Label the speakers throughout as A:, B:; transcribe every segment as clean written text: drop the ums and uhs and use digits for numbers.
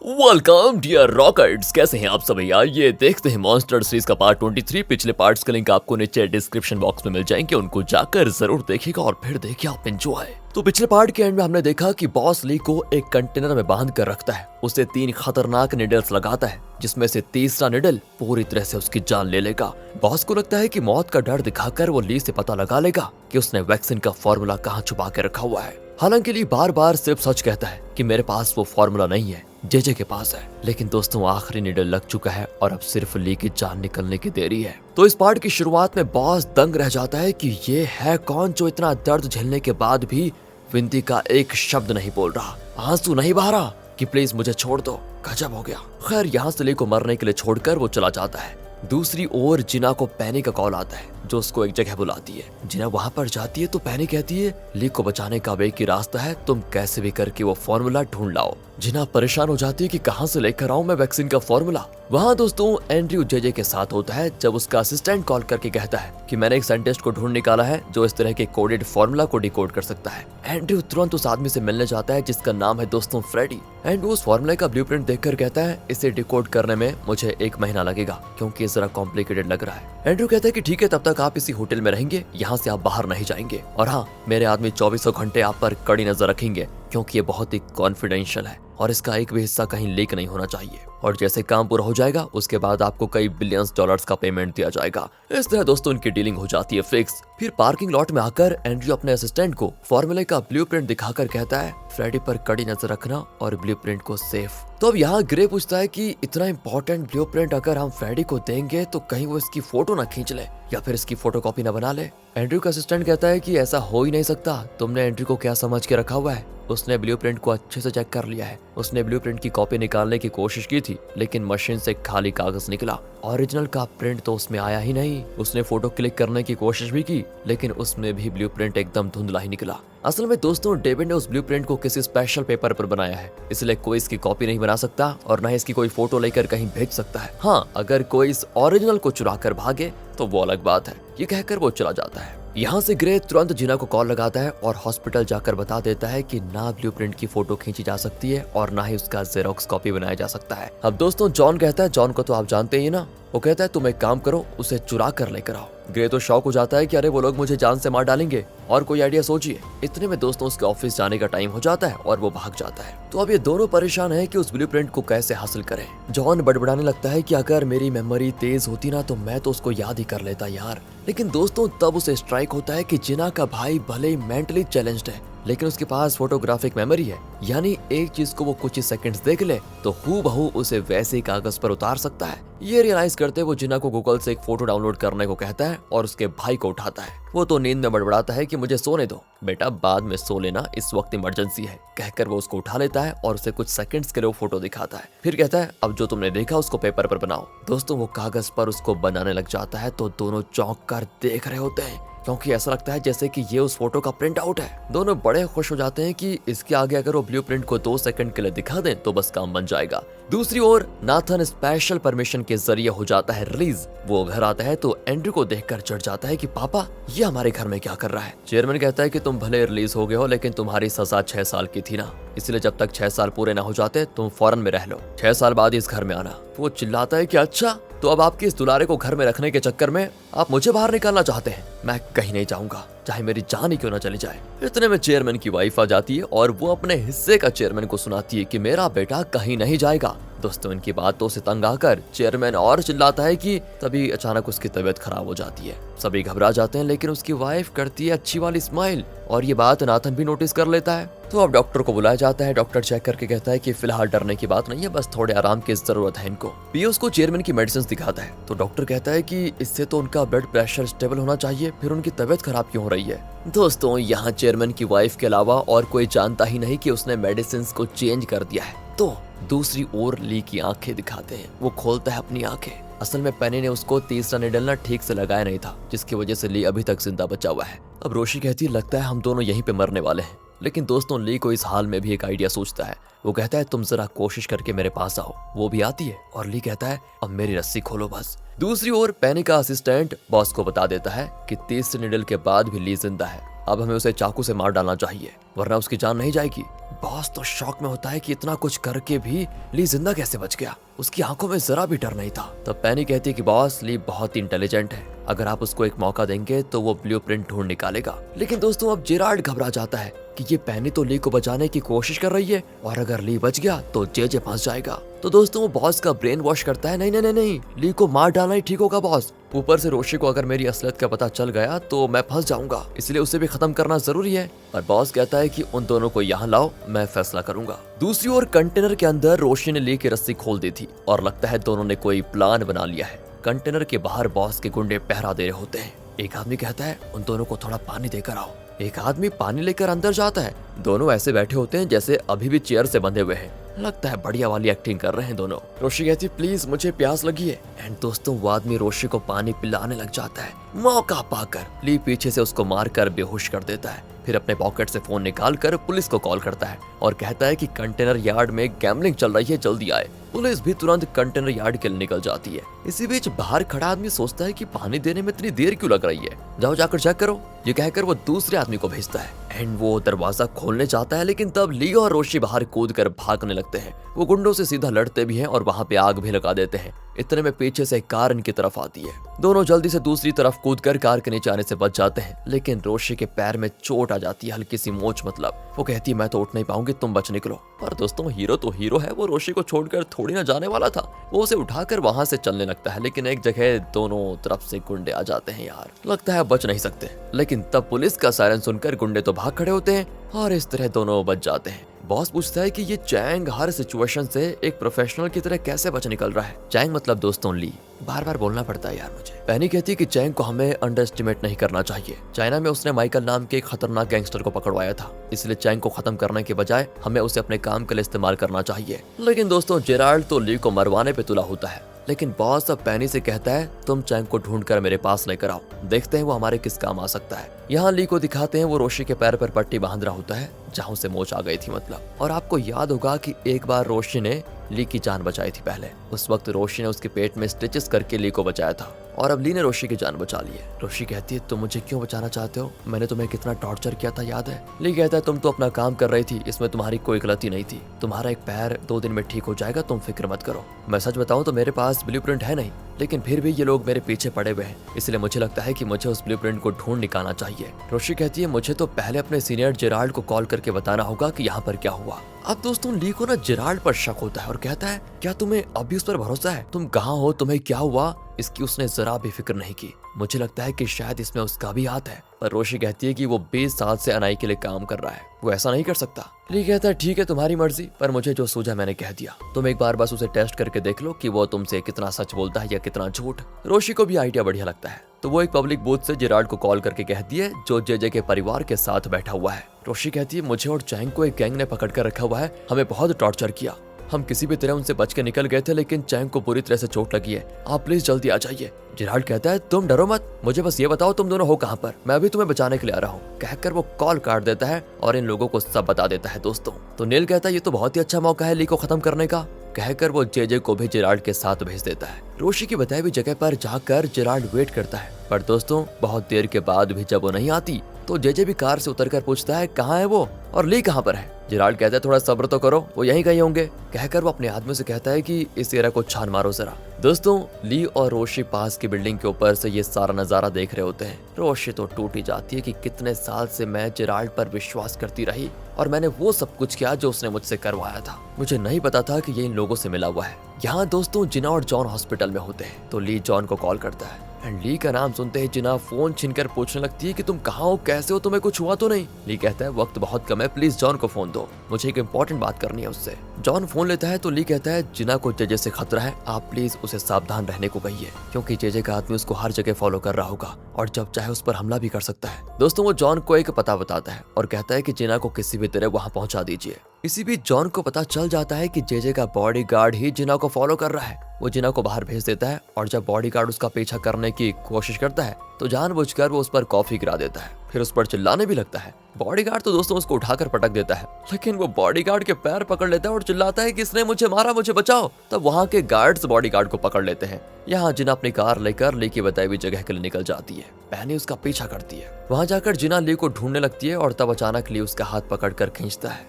A: Welcome dear rockets, कैसे हैं आप सभी। आइए देखते हैं मॉन्स्टर सीरीज का पार्ट 23। पिछले पार्ट्स के लिंक आपको नीचे डिस्क्रिप्शन बॉक्स में मिल जाएंगे, उनको जाकर जरूर देखिएगा और फिर देखिए आप एंजॉय। तो पिछले पार्ट के एंड में हमने देखा कि बॉस ली को एक कंटेनर में बांध कर रखता है, उसे 3 खतरनाक निडल्स लगाता है, जिसमें से तीसरा निडल पूरी तरह से उसकी जान ले लेगा। बॉस को लगता है कि मौत का डर दिखाकर वो ली से पता लगा लेगा कि उसने वैक्सीन का फॉर्मूला कहाँ छुपा के रखा हुआ है। हालांकि ली बार बार सिर्फ सच कहता है कि मेरे पास वो फॉर्मूला नहीं है, जेजे के पास है। लेकिन दोस्तों आखिरी निडल लग चुका है और अब सिर्फ ली की जान निकलने की देरी है। तो इस पार्ट की शुरुआत में बॉस दंग रह जाता है कि ये है कौन जो इतना दर्द झेलने के बाद भी विनती का एक शब्द नहीं बोल रहा, आंसू नहीं बहा रहा कि प्लीज मुझे छोड़ दो। गजब हो गया। खैर यहाँ से ली को मरने के लिए छोड़कर वो चला जाता है। दूसरी ओर जिना को पैनी का कॉल आता है जो उसको एक जगह बुलाती है। जिना वहां पर जाती है तो पैनी कहती है ली को बचाने का अब एक ही रास्ता है, तुम कैसे भी करके वो फॉर्मूला ढूंढ लाओ। जिना परेशान हो जाती है कि कहां से लेकर आऊं मैं वैक्सीन का फॉर्मूला। वहां दोस्तों एंड्रयू जेजे के साथ होता है जब उसका असिस्टेंट कॉल करके कहता है कि मैंने एक साइंटिस्ट को ढूंढ निकाला है जो इस तरह के कोडेड फॉर्मूला को डिकोड कर सकता है। एंड्रयू तुरंत उस आदमी से मिलने जाता है जिसका नाम है दोस्तों फ्रेडी। एंड्रयू उस फॉर्मूले का ब्लूप्रिंट देखकर कहता है इसे डिकोड करने में मुझे 1 महीना लगेगा क्योंकि ये जरा कॉम्प्लिकेटेड लग रहा है। एंड्रयू कहता है कि ठीक है, तब तक आप इसी होटल में रहेंगे, यहाँ से आप बाहर नहीं जाएंगे। और हाँ, मेरे आदमी 2400 घंटे आप पर कड़ी नजर रखेंगे क्योंकि ये बहुत ही कॉन्फिडेंशियल है और इसका एक भी हिस्सा कहीं लीक नहीं होना चाहिए। और जैसे काम पूरा हो जाएगा उसके बाद आपको कई बिलियंस डॉलर्स का पेमेंट दिया जाएगा। इस तरह दोस्तों उनकी डीलिंग हो जाती है फिक्स। फिर पार्किंग लॉट में आकर एंड्रयू अपने असिस्टेंट को फॉर्मूले का ब्लूप्रिंट दिखाकर कहता है फ्रेडी पर कड़ी नजर रखना और ब्लूप्रिंट को सेफ। तो अब यहाँ ग्रे पूछता है कि इतना इंपॉर्टेंट ब्लूप्रिंट अगर हम फ्रेडी को देंगे तो कहीं वो इसकी फोटो ना खींच ले या फिर इसकी फोटोकॉपी ना बना ले। एंड्रयू का असिस्टेंट कहता है कि ऐसा हो ही नहीं सकता, तुमने एंड्रयू को क्या समझ के रखा हुआ है। उसने ब्लूप्रिंट को अच्छे से चेक कर लिया है, उसने ब्लूप्रिंट की कॉपी निकालने की कोशिश की थी लेकिन मशीन से खाली कागज निकला, ओरिजिनल का प्रिंट तो उसमें आया ही नहीं। उसने फोटो क्लिक करने की कोशिश भी की लेकिन उसमें भी ब्लूप्रिंट एकदम धुंधला ही निकला। असल में दोस्तों डेविड ने उस ब्लूप्रिंट को किसी स्पेशल पेपर पर बनाया है, इसलिए कोई इसकी कॉपी नहीं बना सकता और न ही इसकी कोई फोटो लेकर कहीं भेज सकता है। हाँ, अगर कोई इस ओरिजिनल को चुरा कर भागे तो वो अलग बात है। ये कहकर वो चला जाता है। यहाँ से ग्रे तुरंत जिना को कॉल लगाता है और हॉस्पिटल जाकर बता देता है कि ना ब्लूप्रिंट की फोटो खींची जा सकती है और ना ही उसका जेरोक्स कॉपी बनाया जा सकता है। अब दोस्तों जॉन कहता है, जॉन को तो आप जानते ही ना, वो कहता है तुम एक काम करो, उसे चुरा कर लेकर आओ। ग्रे तो शॉक हो जाता है कि अरे वो लोग मुझे जान से मार डालेंगे और कोई आइडिया सोचिए। इतने में दोस्तों उसके ऑफिस जाने का टाइम हो जाता है और वो भाग जाता है। तो अब ये दोनों परेशान है कि उस ब्लूप्रिंट को कैसे हासिल करें। जॉन बड़बड़ाने लगता है कि अगर मेरी मेमोरी तेज होती ना तो मैं तो उसको याद ही कर लेता यार। लेकिन दोस्तों तब उसे स्ट्राइक होता है कि जिना का भाई भले ही मेंटली चैलेंज्ड है लेकिन उसके पास फोटोग्राफिक मेमोरी है, यानी एक चीज को वो कुछ ही सेकंड्स देख ले तो हूबहू उसे वैसे ही कागज पर उतार सकता है। ये रियलाइज करते वो जिना को गूगल से एक फोटो डाउनलोड करने को कहता है और उसके भाई को उठाता है। वो तो नींद में बड़बड़ाता है कि मुझे सोने दो बेटा, बाद में सो लेना, इस वक्त इमरजेंसी है, कहकर वो उसको उठा लेता है और उसे कुछ सेकंड्स के लिए फोटो दिखाता है। फिर कहता है अब जो तुमने देखा उसको पेपर पर बनाओ। दोस्तों वो कागज पर उसको बनाने लग जाता है तो दोनों चौंक कर देख रहे होते हैं क्योंकि ऐसा लगता है जैसे कि ये उस फोटो का प्रिंट आउट है। दोनों बड़े खुश हो जाते हैं कि इसके आगे अगर वो ब्लूप्रिंट को 2 सेकंड के लिए दिखा दें तो बस काम बन जाएगा। दूसरी ओर नाथन स्पेशल परमिशन के जरिए हो जाता है रिलीज। वो घर आता है तो एंड्रयू को देखकर चढ़ जाता है कि पापा ये हमारे घर में क्या कर रहा है। चेयरमैन कहता है कि तुम भले रिलीज हो गए हो लेकिन तुम्हारी सजा 6 साल की थी ना, इसलिए जब तक 6 साल पूरे ना हो जाते तुम फौरन में रह लो, 6 साल बाद इस घर में आना। वो चिल्लाता है कि अच्छा तो अब आपकी इस दुलारे को घर में रखने के चक्कर में आप मुझे बाहर निकालना चाहते हैं। मैं कहीं नहीं जाऊंगा, चाहे मेरी जान ही क्यों ना चली जाए। इतने में चेयरमैन की वाइफ आ जाती है और वो अपने हिस्से का चेयरमैन को सुनाती है कि मेरा बेटा कहीं नहीं जाएगा। दोस्तों इनकी बातों से तंग आकर चेयरमैन और चिल्लाता है कि तभी अचानक उसकी तबीयत खराब हो जाती है। सभी घबरा जाते हैं लेकिन उसकी वाइफ करती है अच्छी वाली स्माइल और ये बात नाथन भी नोटिस कर लेता है। तो अब डॉक्टर को बुलाया जाता है। डॉक्टर चेक करके कहता है कि फिलहाल डरने की बात नहीं है, बस थोड़े आराम की जरूरत है इनको। पीयूष को चेयरमैन की मेडिसिन दिखाता है तो डॉक्टर कहता है कि इससे तो उनका ब्लड प्रेशर स्टेबल होना चाहिए, फिर उनकी तबीयत खराब क्यों हो रही है। दोस्तों यहाँ चेयरमैन की वाइफ के अलावा और कोई जानता ही नहीं कि उसने मेडिसिन को चेंज कर दिया है। तो दूसरी ओर ली की आंखें दिखाते हैं। वो खोलता है अपनी आंखें। असल में पेनी ने उसको तीसरा निडल ना ठीक से लगाया नहीं था जिसकी वजह से ली अभी तक जिंदा बचा हुआ है। अब रोशी कहती है लगता है हम दोनों यहीं पे मरने वाले हैं। लेकिन दोस्तों ली को इस हाल में भी एक आइडिया सोचता है। वो कहता है तुम जरा कोशिश करके मेरे पास आओ। वो भी आती है और ली कहता है अब मेरी रस्सी खोलो बस। दूसरी ओर पेनी का असिस्टेंट बॉस को बता देता है कि तीसरे निडल के बाद भी ली जिंदा है। अब हमें उसे चाकू से मार डालना चाहिए वरना उसकी जान नहीं जाएगी। बॉस तो शॉक में होता है कि इतना कुछ करके भी ली जिंदा कैसे बच गया। उसकी आंखों में जरा भी डर नहीं था। तब पेनी कहती है कि बॉस, ली बहुत ही इंटेलिजेंट है, अगर आप उसको एक मौका देंगे तो वो ब्लूप्रिंट ढूंढ निकालेगा। लेकिन दोस्तों अब जेराल्ड घबरा जाता है कि ये पेनी तो ली को बचाने की कोशिश कर रही है और अगर ली बच गया तो जे फंस जाएगा। तो दोस्तों वो बॉस का ब्रेन वॉश करता है, नहीं नहीं नहीं नहीं, ली को मार डालना ही ठीक होगा बॉस। ऊपर से रोशी को अगर मेरी असलियत का पता चल गया तो मैं फंस जाऊंगा, इसलिए उसे भी खत्म करना जरूरी है। और बॉस कहता है कि उन दोनों को यहाँ लाओ, मैं फैसला करूंगा। दूसरी ओर कंटेनर के अंदर रोशी ने ली की रस्सी खोल दी थी और लगता है दोनों ने कोई प्लान बना लिया है। कंटेनर के बाहर बॉस के गुंडे पहरा दे रहे होते हैं। एक आदमी कहता है उन दोनों को थोड़ा पानी देकर आओ। एक आदमी पानी लेकर अंदर जाता है। दोनों ऐसे बैठे होते हैं जैसे अभी भी चेयर से बंधे हुए हैं। लगता है बढ़िया वाली एक्टिंग कर रहे हैं दोनों। रोशी कहती है प्लीज मुझे प्यास लगी है। एंड दोस्तों वो आदमी रोशी को पानी पिलाने लग जाता है। मौका पाकर ली पीछे से उसको मारकर बेहोश कर देता है। फिर अपने पॉकेट से फोन निकालकर पुलिस को कॉल करता है और कहता है कि कंटेनर यार्ड में गैम्बलिंग चल रही है, जल्दी आए। पुलिस भी तुरंत कंटेनर यार्ड के लिए निकल जाती है। इसी बीच बाहर खड़ा आदमी सोचता है कि पानी देने में इतनी देर क्यों लग रही है, जाओ जाकर चेक करो। ये कहकर वो दूसरे आदमी को भेजता है एंड वो दरवाजा खोलने जाता है, लेकिन तब ली और रोशी बाहर कूद कर भागने लगते हैं। वो गुंडों से सीधा लड़ते भी हैं और वहाँ पे आग भी लगा देते हैं। इतने में पीछे से कार इनकी तरफ आती है। दोनों जल्दी से दूसरी तरफ कूदकर कार के नीचे आने से बच जाते हैं, लेकिन रोशी के पैर में चोट आ जाती है, हल्की सी मोच मतलब। वो कहती है मैं तो उठ नहीं पाऊंगी, तुम बच निकलो। पर दोस्तों हीरो तो हीरो है, वो रोशी को छोड़कर थोड़ी ना जाने वाला था। वो उसे उठाकर वहां से चलने लगता है, लेकिन एक जगह दोनों तरफ से गुंडे आ जाते हैं। यार लगता है बच नहीं सकते, लेकिन तब पुलिस का सायरन सुनकर गुंडे तो भाग खड़े होते हैं और इस तरह दोनों बच जाते हैं। बॉस पूछता है कि ये चैंग हर सिचुएशन से एक प्रोफेशनल की तरह कैसे बच निकल रहा है। चैंग मतलब दोस्तों ली, बार बार बोलना पड़ता है यार मुझे। पेनी कहती है कि चैंग को हमें अंडर एस्टिमेट नहीं करना चाहिए। चाइना में उसने माइकल नाम के एक खतरनाक गैंगस्टर को पकड़वाया था, इसलिए चैंग को खत्म करने के बजाय हमें उसे अपने काम के लिए इस्तेमाल करना चाहिए। लेकिन दोस्तों जेराल्ड तो ली को मरवाने पे तुला होता है, लेकिन बॉस अब पेनी से कहता है तुम चैंग को ढूंढकर मेरे पास लेकर आओ, देखते हैं वो हमारे किस काम आ सकता है। यहाँ ली को दिखाते हैं वो रोशी के पैर पर पट्टी बांध रहा होता है जहाँ से मोच आ गई थी मतलब। और आपको याद होगा कि एक बार रोशी ने ली की जान बचाई थी पहले। उस वक्त रोशी ने उसके पेट में स्टिचेस करके ली को बचाया था और अब ली ने रोशी की जान बचा ली है। रोशी कहती है तुम मुझे क्यों बचाना चाहते हो, मैंने तुम्हें कितना टॉर्चर किया था याद है। ली कहता है तुम तो अपना काम कर रही थी, इसमें तुम्हारी कोई गलती नहीं थी। तुम्हारा एक पैर 2 दिन में ठीक हो जाएगा, तुम फिक्र मत करो। मैं सच बताऊं तो मेरे पास ब्लूप्रिंट है नहीं, लेकिन फिर भी ये लोग मेरे पीछे पड़े हुए हैं, इसलिए मुझे लगता है कि मुझे उस ब्लूप्रिंट को ढूंढ निकालना चाहिए। रोशी कहती है मुझे तो पहले अपने सीनियर जेराल्ड को कॉल करके बताना होगा कि यहाँ पर क्या हुआ। अब दोस्तों ली को ना जेराल्ड पर शक होता है और कहता है क्या तुम्हें अभी उस पर भरोसा है, तुम कहाँ हो, तुम्हें क्या हुआ, इसकी उसने जरा भी फिक्र नहीं की। मुझे लगता है कि शायद इसमें उसका भी हाथ है। पर रोशी कहती है कि वो 20 साल से अनाई के लिए काम कर रहा है, वो ऐसा नहीं कर सकता। ली कहता है ठीक है तुम्हारी मर्जी, पर मुझे जो सूझा मैंने कह दिया। तुम एक बार बस उसे टेस्ट करके देख लो कि वो तुमसे कितना सच बोलता है या कितना झूठ। रोशी को भी आइडिया बढ़िया लगता है, तो वो एक पब्लिक बूथ से जेराल्ड को कॉल करके कहती है जो जे के परिवार के साथ बैठा हुआ है। रोशी कहती है मुझे और चैंग को एक गैंग ने पकड़ कर रखा हुआ है, हमें बहुत टॉर्चर किया, हम किसी भी तरह उनसे बच के निकल गए थे, लेकिन चैंग को पूरी तरह से चोट लगी है, आप प्लीज जल्दी आ जाइए। जेराल्ड कहता है तुम डरो मत, मुझे बस ये बताओ तुम दोनों हो कहाँ पर, मैं अभी तुम्हें बचाने के लिए आ रहा हूँ। कहकर वो कॉल काट देता है और इन लोगों को सब बता देता है दोस्तों। तो नील कहता है ये तो बहुत ही अच्छा मौका है ली को खत्म करने का। कहकर वो जे को भी जेराल्ड के साथ भेज देता है। रोशी की बताई हुई जगह पर जाकर जेराल्ड वेट करता है, पर दोस्तों बहुत देर के बाद भी जब वो नहीं आती तो जे भी कार से उतरकर पूछता है कहाँ है वो और ली कहाँ पर है। जेराल्ड कहता है थोड़ा सब्र तो करो, वो यहीं कहीं होंगे। कहकर वो अपने आदमियों से कहता है कि इस एरिया को छान मारो जरा। दोस्तों ली और रोशी पास की बिल्डिंग के ऊपर से ये सारा नजारा देख रहे होते हैं। रोशी तो टूटी जाती है कि कितने साल से मैं जेराल्ड पर विश्वास करती रही और मैंने वो सब कुछ किया जो उसने मुझसे करवाया था, मुझे नहीं पता था कि ये इन लोगों से मिला हुआ है। यहाँ दोस्तों जिना और जॉन हॉस्पिटल में होते हैं, तो ली जॉन को कॉल करता है एंड ली का नाम सुनते ही जिना फोन छीनकर पूछने लगती है कि तुम कहाँ हो, कैसे हो, तुम्हें कुछ हुआ तो नहीं। ली कहता है वक्त बहुत कम है, प्लीज जॉन को फोन दो, मुझे एक इंपॉर्टेंट बात करनी है उससे। जॉन फोन लेता है तो ली कहता है जिना को जे से खतरा है, आप प्लीज उसे सावधान रहने को कहिए, क्योंकि जे का आदमी उसको हर जगह फॉलो कर रहा होगा और जब चाहे उस पर हमला भी कर सकता है। दोस्तों वो जॉन को एक पता बताता है और कहता है कि जिना को किसी भी तरह वहाँ पहुँचा दीजिए। इसी बीच जॉन को पता चल जाता है कि जे का बॉडीगार्ड ही जिना को फॉलो कर रहा है। वो जिना को बाहर भेज देता है और जब बॉडीगार्ड उसका पीछा करने की कोशिश करता है तो जानबूझकर वो उस पर कॉफी गिरा देता है, फिर उस पर चिल्लाने भी लगता है। बॉडीगार्ड तो दोस्तों उसको उठाकर पटक देता है, लेकिन वो बॉडीगार्ड के पैर पकड़ लेता है और चिल्लाता है कि इसने मुझे मारा, मुझे बचाओ। तब वहाँ के गार्ड्स बॉडीगार्ड को पकड़ लेते हैं। यहाँ जिना अपनी कार लेकर ली की बताई हुई जगह के लिए निकल जाती है। पैनी उसका पीछा करती है। वहाँ जाकर जिना ली को ढूंढने लगती है और तब अचानक ली उसका हाथ पकड़कर खींचता है।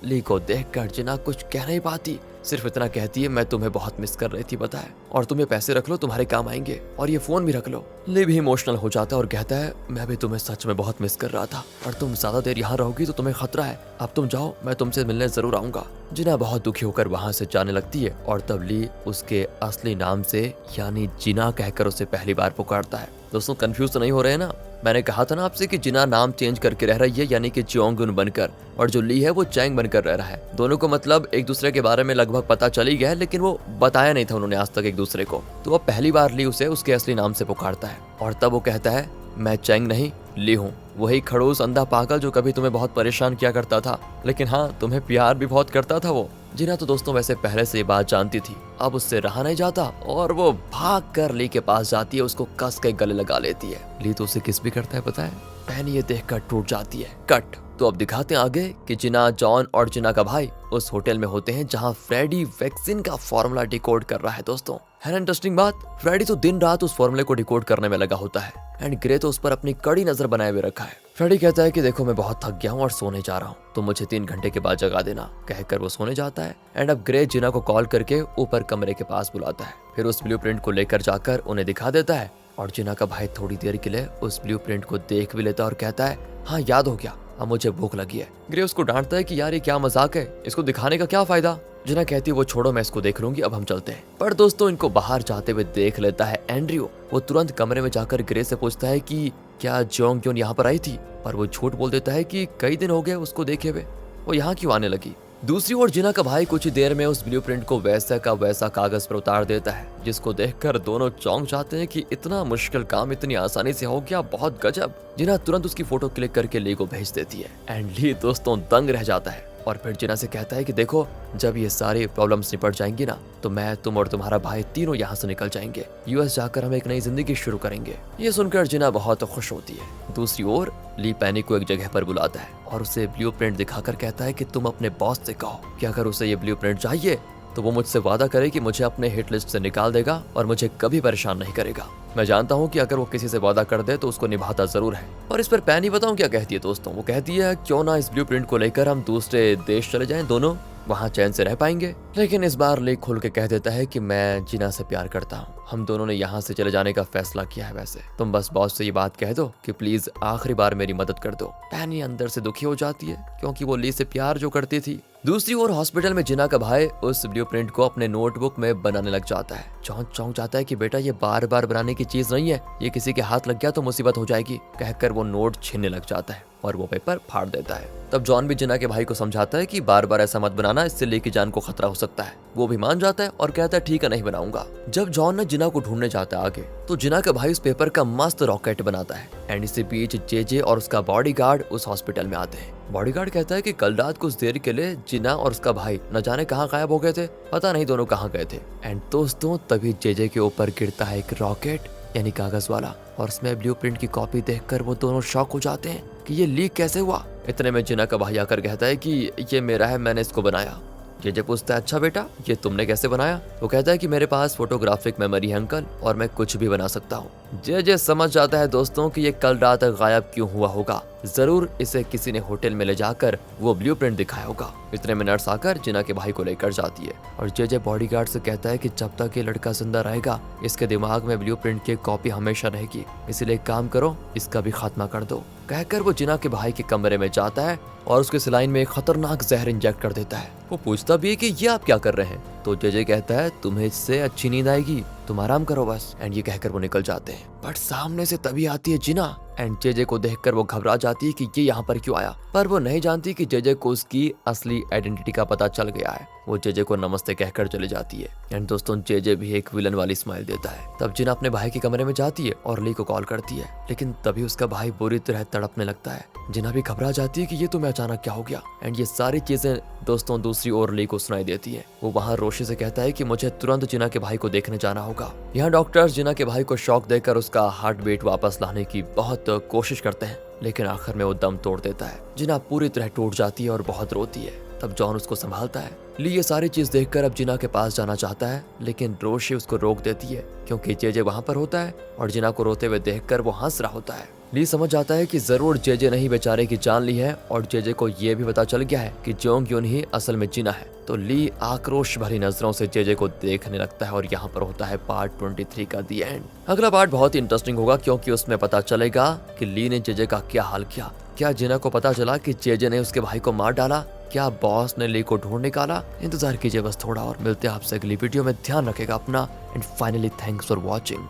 A: ली को देखकर जिना कुछ कह नहीं पाती, सिर्फ इतना कहती है, मैं तुम्हें बहुत मिस कर रही थी बताए, और तुम ये पैसे रख लो, तुम्हारे काम आएंगे, और ये फोन भी रख लो। ली भी इमोशनल हो जाता है और कहता है, मैं भी तुम्हें सच में बहुत मिस कर रहा था, और तुम ज्यादा देर यहाँ रहोगी तो तुम्हें खतरा है, अब तुम जाओ, मैं तुमसे मिलने जरूर आऊंगा। जिना बहुत दुखी होकर वहाँ से जाने लगती है और तब ली उसके असली नाम से यानी जिना कहकर उसे पहली बार पुकारता है। दोस्तों कंफ्यूज तो नहीं हो रहे हैं ना? मैंने कहा था ना आपसे कि जिना नाम चेंज करके रह रही है, यानी कि चियोंगुन बनकर, और जो ली है वो चैंग बनकर रह रहा है। दोनों को मतलब एक दूसरे के बारे में लगभग पता चल ही गया है, लेकिन वो बताया नहीं था उन्होंने आज तक एक दूसरे को। तो अब पहली बार ली उसे उसके असली नाम से पुकारता है और तब वो कहता है, मैं चैंग नहीं ली हूँ, वही खड़ूस अंधा पागल जो कभी तुम्हें बहुत परेशान किया करता था, लेकिन हाँ तुम्हें प्यार भी बहुत करता था वो। जिना तो दोस्तों वैसे पहले से ये बात जानती थी, अब उससे रहा नहीं जाता और वो भाग कर ली के पास जाती है, उसको कस के गले लगा लेती है। ली तो उसे किस भी करता है पता है? पैनी ये देखकर टूट जाती है। कट। तो अब दिखाते हैं आगे कि जिना, जॉन और जिना का भाई उस होटल में होते हैं जहां फ्रेडी वैक्सीन का फॉर्मूला डिकोड कर रहा है। दोस्तों है ना इंटरेस्टिंग बात? फ्रेडी तो दिन रात उस फॉर्मूले को डिकोड करने में लगा होता है एंड ग्रे तो उस पर अपनी कड़ी नजर बनाए हुए रखा है। फ्रेडी कहता है कि देखो मैं बहुत थक गया हूँ और सोने जा रहा हूँ, तो मुझे 3 घंटे के बाद जगा देना, कहकर वो सोने जाता है। एंड अब ग्रे जिना को कॉल करके ऊपर कमरे के पास बुलाता है, फिर उस ब्लूप्रिंट को लेकर जाकर उन्हें दिखा देता है और जिना का भाई थोड़ी देर के लिए उस ब्लूप्रिंट को देख भी लेता है और कहता है, हाँ याद हो गया, अब मुझे भूख लगी है। ग्रे उसको डांटता है कि यार ये क्या मजाक है, इसको दिखाने का क्या फायदा? जिना कहती है वो छोड़ो, मैं इसको देख लूंगी, अब हम चलते हैं। पर दोस्तों इनको बाहर जाते हुए देख लेता है एंड्रयू। वो तुरंत कमरे में जाकर ग्रे से पूछता है कि क्या जोंग क्यों यहाँ पर आई थी, पर वो झूठ बोल देता है कि कई दिन हो गए उसको देखे हुए, वो यहाँ क्यों आने लगी। दूसरी ओर जिना का भाई कुछ ही देर में उस ब्लूप्रिंट को वैसा का वैसा कागज पर उतार देता है, जिसको देखकर दोनों चौंक जाते हैं कि इतना मुश्किल काम इतनी आसानी से हो गया, बहुत गजब। जिना तुरंत उसकी फोटो क्लिक करके ली को भेज देती है एंड ली दोस्तों दंग रह जाता है और फिर जिना से कहता है कि देखो जब ये सारी प्रॉब्लम्स निपट जाएंगी ना, तो मैं, तुम और तुम्हारा भाई तीनों यहाँ से निकल जाएंगे, यूएस जाकर हम एक नई जिंदगी शुरू करेंगे। ये सुनकर जिना बहुत खुश होती है। दूसरी ओर ली पैनी को एक जगह पर बुलाता है और उसे ब्लूप्रिंट दिखाकर कहता है कि तुम अपने बॉस से कहो कि अगर उसे ये ब्लूप्रिंट चाहिए तो वो मुझसे वादा करे कि मुझे अपने हिट लिस्ट से निकाल देगा और मुझे कभी परेशान नहीं करेगा। मैं जानता हूँ कि अगर वो किसी से वादा कर दे तो उसको निभाता जरूर है। और इस पर पैनी बताऊं क्या कहती है दोस्तों? वो कहती है क्यों ना इस ब्लूप्रिंट को लेकर हम दूसरे देश चले जाएं, दोनों वहाँ चैन से रह पाएंगे। लेकिन इस बार ली खुल के कह देता है कि मैं जिना से प्यार करता हूँ, हम दोनों ने यहाँ से चले जाने का फैसला किया है, वैसे तुम बस बॉस से ये बात कह दो कि प्लीज आखिरी बार मेरी मदद कर दो। पैनी अंदर से दुखी हो जाती है क्योंकि वो ली से प्यार जो करती थी। दूसरी ओर हॉस्पिटल में जिना का भाई उस ब्लूप्रिंट को अपने नोटबुक में बनाने लग जाता है। जॉन चौंक जाता है कि बेटा ये बार बार बनाने की चीज नहीं है, ये किसी के हाथ लग गया तो मुसीबत हो जाएगी, कहकर वो नोट छीनने लग जाता है और वो पेपर फाड़ देता है। तब जॉन भी जिना के भाई को समझाता है कि बार बार ऐसा मत बनाना, इससे ली की जान को खतरा हो सकता है। वो भी मान जाता है और कहता है ठीक है नहीं बनाऊंगा। जब जॉन ने जिना को ढूंढने जाता है आगे, तो जिना का भाई उस पेपर का मस्त रॉकेट बनाता है एंड इसी बीच जेजे और उसका बॉडीगार्ड उस हॉस्पिटल में आते हैं। बॉडीगार्ड कहता है कि कल रात कुछ देर के लिए जिना और उसका भाई न जाने कहाँ गायब हो गए थे, पता नहीं दोनों कहाँ गए थे। एंड दोस्तों तभी जेजे के ऊपर गिरता है एक रॉकेट यानी कागज वाला, और उसमें ब्लूप्रिंट की कॉपी देखकर वो दोनों शॉक हो जाते हैं कि ये लीक कैसे हुआ। इतने में जिना का भाई आकर कहता है कि ये मेरा है, मैंने इसको बनाया। जेजे पूछता है अच्छा बेटा ये तुमने कैसे बनाया? वो कहता है कि मेरे पास फोटोग्राफिक मेमोरी है अंकल और मैं कुछ भी बना सकता हूँ। जेजे समझ जाता है दोस्तों कि ये कल रात गायब क्यों हुआ होगा, जरूर इसे किसी ने होटल में ले जाकर वो ब्लूप्रिंट दिखाया होगा। इतने में नर्स आकर जिना के भाई को लेकर जाती है और जेजे बॉडीगार्ड से कहता है कि जब तक ये लड़का जिंदा रहेगा इसके दिमाग में ब्लूप्रिंट की कॉपी हमेशा रहेगी, इसलिए एक काम करो इसका भी खात्मा कर दो। कहकर वो जिना के भाई के कमरे में जाता है और उसके सलाइन में एक खतरनाक जहर इंजेक्ट कर देता है। वो पूछता भी है कि ये आप क्या कर रहे हैं, तो जेजे कहता है तुम्हें इससे अच्छी नींद आएगी, तुम आराम करो बस। एंड ये कहकर वो निकल जाते हैं। बट सामने से तभी आती है जिना एंड जेजे को देखकर वो घबरा जाती है कि ये यहाँ पर क्यों आया, पर वो नहीं जानती कि जेजे को उसकी असली आइडेंटिटी का पता चल गया है। वो जेजे को नमस्ते कहकर चली जाती है। एंड दोस्तों जेजे भी एक विलन वाली स्माइल देता है। तब जिना अपने भाई के कमरे में जाती है और ली को कॉल करती है, लेकिन तभी उसका भाई बुरी तरह तड़पने लगता है। जिना भी घबरा जाती है कि ये तुम्हें अचानक क्या हो गया। एंड ये सारी चीजें दोस्तों दूसरी ओर ली को सुनाई देती है। वो वहाँ रोशी से कहता है कि मुझे तुरंत जिना के भाई को देखने जाना होगा। यहाँ डॉक्टर्स जिना के भाई को शॉक देकर उसका हार्ट बीट वापस लाने की बहुत कोशिश करते हैं, लेकिन आखिर में वो दम तोड़ देता है। जिना पूरी तरह टूट जाती है और बहुत रोती है। तब जॉन उसको संभालता है। ली ये सारी चीज देखकर अब जिना के पास जाना चाहता है, लेकिन रोशी उसको रोक देती है क्योंकि जेजे वहाँ पर होता है और जिना को रोते हुए देखकर वो हंस रहा होता है। ली समझ जाता है कि जरूर जेजे ने ही बेचारे की जान ली है और जेजे को ये भी पता चल गया है कि जोंग यून ही असल में जिना है। तो ली आक्रोश भरी नजरों से जेजे को देखने लगता है और यहाँ पर होता है पार्ट 23 का दी एंड। अगला पार्ट बहुत ही इंटरेस्टिंग होगा क्योंकि उसमें पता चलेगा कि ली ने जेजे का क्या हाल किया। क्या जिना को पता चला कि जेजे ने उसके भाई को मार डाला? क्या बॉस ने ली को ढूंढ निकाला? इंतजार कीजिए बस थोड़ा और। मिलते हैं आपसे अगली वीडियो में। ध्यान रखेगा अपना and finally thanks for watching.